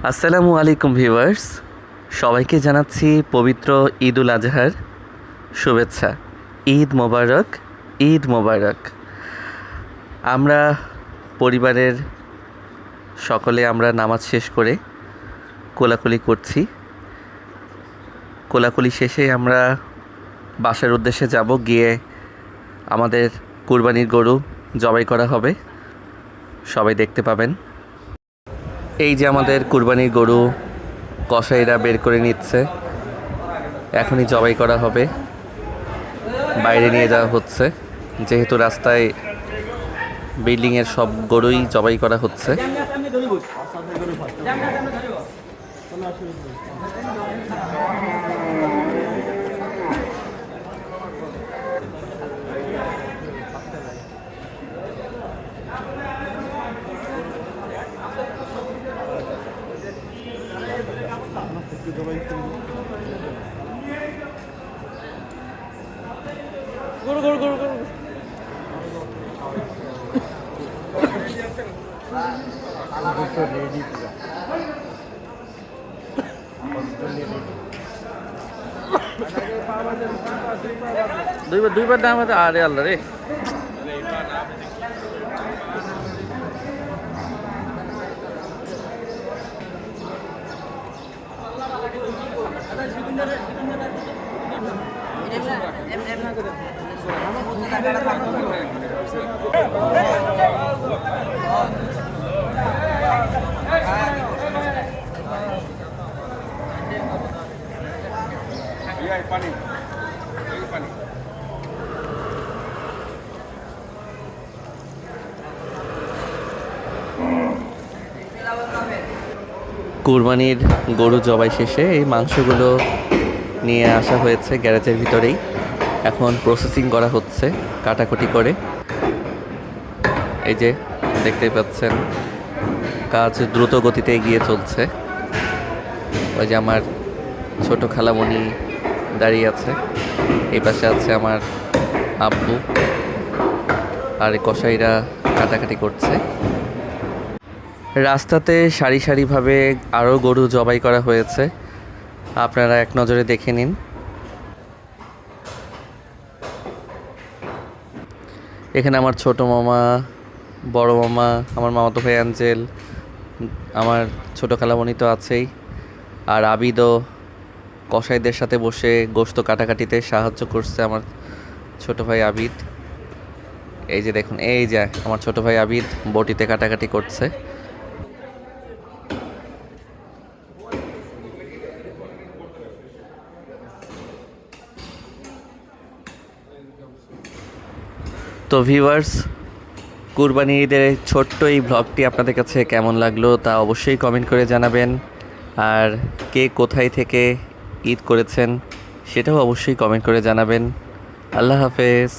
আসসালামু আলাইকুম ভিউয়ার্স, সবাইকে জানাচ্ছি পবিত্র ঈদুল আজহার শুভেচ্ছা। ঈদ মোবারক, ঈদ মোবারক। আমরা পরিবারের সকলে আমরা নামাজ শেষ করে কোলাকুলি করছি। কোলাকুলি শেষে আমরা বাসার উদ্দেশ্যে যাব, গিয়ে আমাদের কুরবানির গরু জবাই করা হবে, সবাই দেখতে পাবেন। এই যে আমাদের কুরবানির গরু কসাইরা বের করে নিচ্ছে, এখনই জবাই করা হবে, বাইরে নিয়ে যাওয়া হচ্ছে, যেহেতু রাস্তায় বিল্ডিংয়ের সব গরুই জবাই করা হচ্ছে। গরু গরু গরু গরু দুইবার দাম আছে। আরে আল্লাহ রে, কুরবানির গরু জবাই শেষে এই মাংসগুলো নিয়ে আসা হয়েছে গ্যারেজের ভিতরেই, এখন প্রসেসিং করা হচ্ছে কাটাকুটি করে। এই যে দেখতেই পাচ্ছেন, কাজ দ্রুত গতিতে এগিয়ে চলছে। ওই যে আমার ছোট খালামণি দাঁড়িয়ে আছে, এই পাশে আছে আমার আব্বু, আর কসাইরা কাটাকাটি করছে। রাস্তাতে সারি সারিভাবে আরও গরু জবাই করা হয়েছে, আপনারা এক নজরে দেখে নিন। এখানে আমার ছোট মামা, বড় মামা, আমার মামাতো ভাই আঞ্জেল, আমার ছোট খালামণি তো আছেই, আর আবিদও কসাইদের সাথে বসে গোশত কাটাকাটিতে সাহায্য করছে আমার ছোট ভাই আবিদ। এই যে দেখুন, এই যে আমার ছোট ভাই আবিদ বটিতে কাটাকাটি করছে। তো ভিউয়ার্স, কুরবানি ঈদের ছোট্ট এই ব্লগটি আপনাদের কাছে কেমন লাগলো তা অবশ্যই কমেন্ট করে জানাবেন, আর কে কোথায় থেকে ঈদ করেছেন সেটাও অবশ্যই কমেন্ট করে জানাবেন। আল্লাহ হাফেজ।